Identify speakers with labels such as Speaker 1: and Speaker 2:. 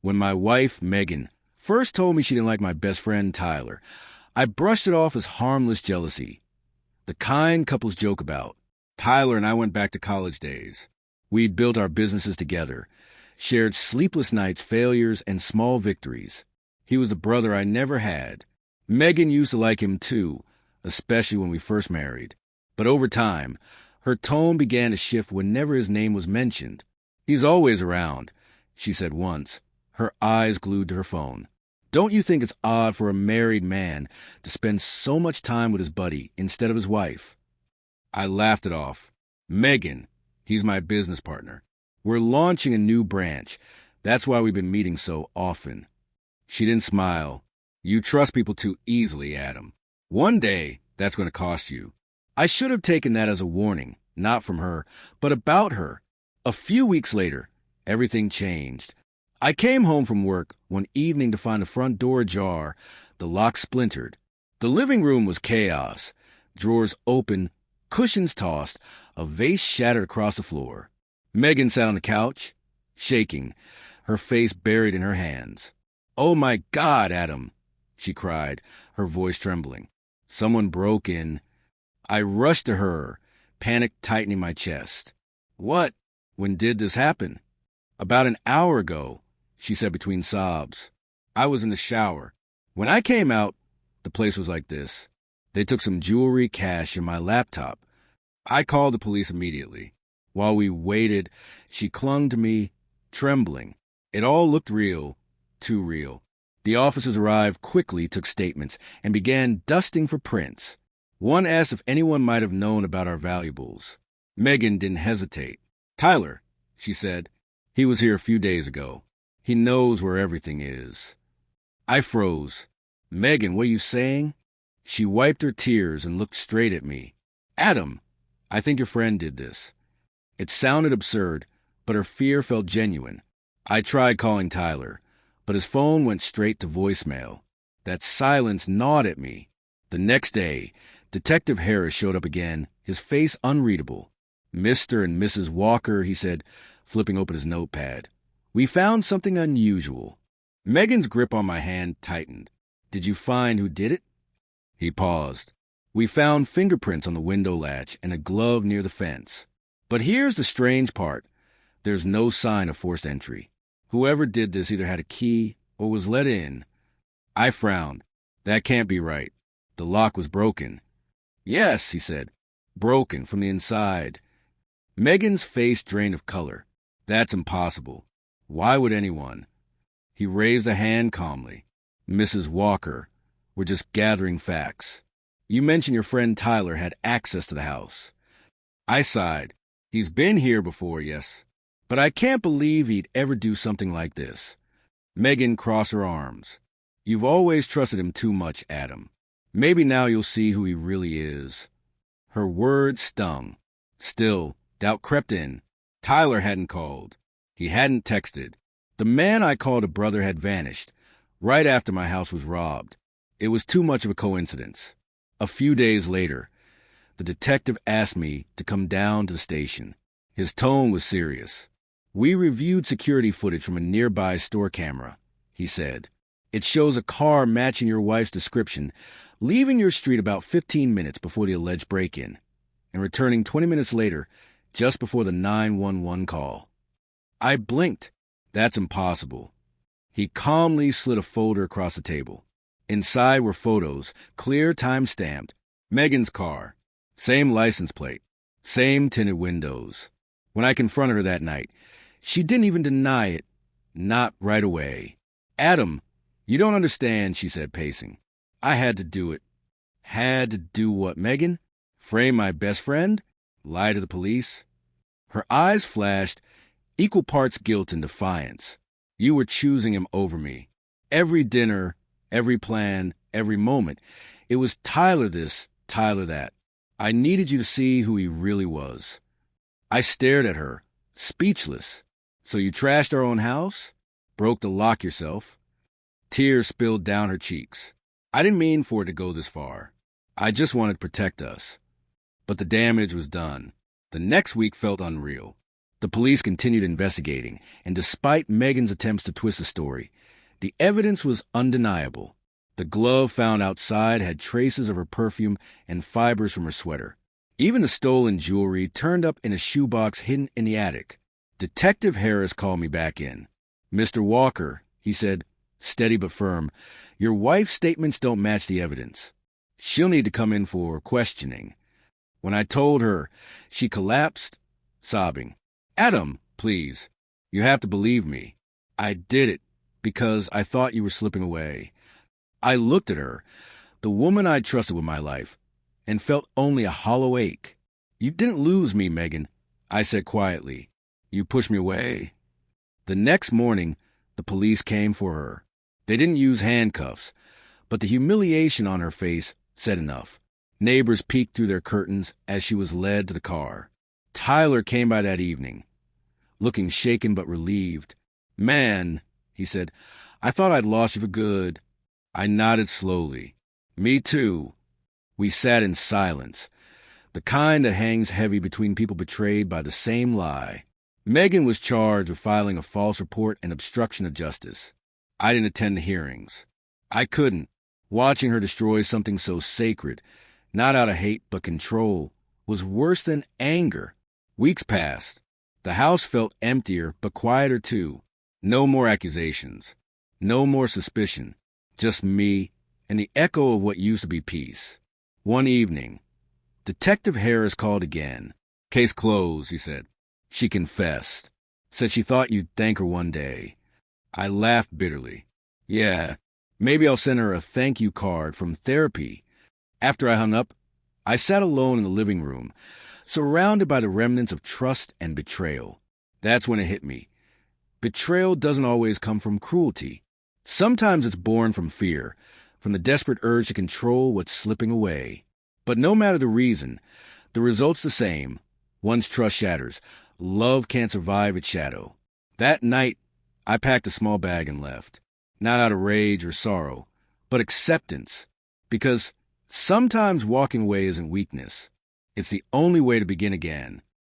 Speaker 1: When my wife, Megan, first told me she didn't like my best friend, Tyler, I brushed it off as harmless jealousy. The kind couples joke about. Tyler and I went back to college days. We'd built our businesses together, shared sleepless nights, failures, and small victories. He was a brother I never had. Megan used to like him too, especially when we first married. But over time, her tone began to shift whenever his name was mentioned. "He's always around," she said once, her eyes glued to her phone. "Don't you think it's odd for a married man to spend so much time with his buddy instead of his wife?" I laughed it off. "Megan, he's my business partner. We're launching a new branch. That's why we've been meeting so often." She didn't smile. "You trust people too easily, Adam. One day, that's going to cost you." I should have taken that as a warning, not from her, but about her. A few weeks later, everything changed. I came home from work one evening to find the front door ajar, the lock splintered. The living room was chaos. Drawers open, cushions tossed, a vase shattered across the floor. Megan sat on the couch, shaking, her face buried in her hands. "Oh my God, Adam," she cried, her voice trembling. Someone broke in. I rushed to her, panic tightening my chest. "What? When did this happen?" "About an hour ago," she said between sobs. "I was in the shower. When I came out, the place was like this. They took some jewelry, cash, and my laptop. I called the police immediately. While we waited, she clung to me, trembling. It all looked real, too real. The officers arrived quickly, took statements, and began dusting for prints. One asked if anyone might have known about our valuables. Megan didn't hesitate. "Tyler," she said. "He was here a few days ago. He knows where everything is." I froze. "Megan, what are you saying?" She wiped her tears and looked straight at me. "Adam, I think your friend did this." It sounded absurd, but her fear felt genuine. I tried calling Tyler, but his phone went straight to voicemail. That silence gnawed at me. The next day, Detective Harris showed up again, his face unreadable. "Mr. and Mrs. Walker," he said, flipping open his notepad. "We found something unusual." Megan's grip on my hand tightened. "Did you find who did it?" He paused. "We found fingerprints on the window latch and a glove near the fence. But here's the strange part. There's no sign of forced entry. Whoever did this either had a key or was let in." I frowned. "That can't be right. The lock was broken." "Yes," he said. "Broken from the inside." Megan's face drained of color. "That's impossible. Why would anyone?" He raised a hand calmly. "Mrs. Walker, we're just gathering facts. You mentioned your friend Tyler had access to the house." I sighed. "He's been here before, yes. But I can't believe he'd ever do something like this." Megan crossed her arms. "You've always trusted him too much, Adam. Maybe now you'll see who he really is." Her words stung. Still, doubt crept in. Tyler hadn't called. He hadn't texted. The man I called a brother had vanished, right after my house was robbed. It was too much of a coincidence. A few days later, the detective asked me to come down to the station. His tone was serious. "We reviewed security footage from a nearby store camera," he said. "It shows a car matching your wife's description, leaving your street about 15 minutes before the alleged break-in, and returning 20 minutes later, just before the 911 call." I blinked. "That's impossible." He calmly slid a folder across the table. Inside were photos, clear, time-stamped. Megan's car. Same license plate. Same tinted windows. When I confronted her that night, she didn't even deny it. Not right away. "Adam, you don't understand," she said, pacing. "I had to do it." "Had to do what, Megan? Frame my best friend? Lie to the police?" Her eyes flashed, equal parts guilt and defiance. "You were choosing him over me. Every dinner, every plan, every moment. It was Tyler this, Tyler that. I needed you to see who he really was." I stared at her, speechless. "So you trashed our own house? Broke the lock yourself?" Tears spilled down her cheeks. I didn't mean for it to go this far. I just wanted to protect us. But the damage was done. The next week felt unreal. The police continued investigating, and despite Megan's attempts to twist the story, the evidence was undeniable. The glove found outside had traces of her perfume and fibers from her sweater. Even the stolen jewelry turned up in a shoebox hidden in the attic. Detective Harris called me back in. "Mr. Walker," he said, steady but firm, "your wife's statements don't match the evidence. She'll need to come in for questioning." When I told her, she collapsed, sobbing. "Adam, please, you have to believe me. I did it because I thought you were slipping away." I looked at her, the woman I trusted with my life, and felt only a hollow ache. "You didn't lose me, Megan," I said quietly. "You pushed me away." The next morning, the police came for her. They didn't use handcuffs, but the humiliation on her face said enough. Neighbors peeked through their curtains as she was led to the car. Tyler came by that evening, looking shaken but relieved. "Man," he said, "I thought I'd lost you for good." I nodded slowly. "Me too." We sat in silence, the kind that hangs heavy between people betrayed by the same lie. Megan was charged with filing a false report and obstruction of justice. I didn't attend the hearings. I couldn't. Watching her destroy something so sacred, not out of hate but control, was worse than anger. Weeks passed. The house felt emptier but quieter too. No more accusations. No more suspicion. Just me and the echo of what used to be peace. One evening, Detective Harris called again. "Case closed," he said. "She confessed. Said she thought you'd thank her one day." I laughed bitterly. "Yeah, maybe I'll send her a thank you card from therapy." After I hung up, I sat alone in the living room, surrounded by the remnants of trust and betrayal. That's when it hit me. Betrayal doesn't always come from cruelty. Sometimes it's born from fear, from the desperate urge to control what's slipping away. But no matter the reason, the result's the same. Once trust shatters, love can't survive its shadow. That night, I packed a small bag and left. Not out of rage or sorrow, but acceptance. Because sometimes walking away isn't weakness. It's the only way to begin again.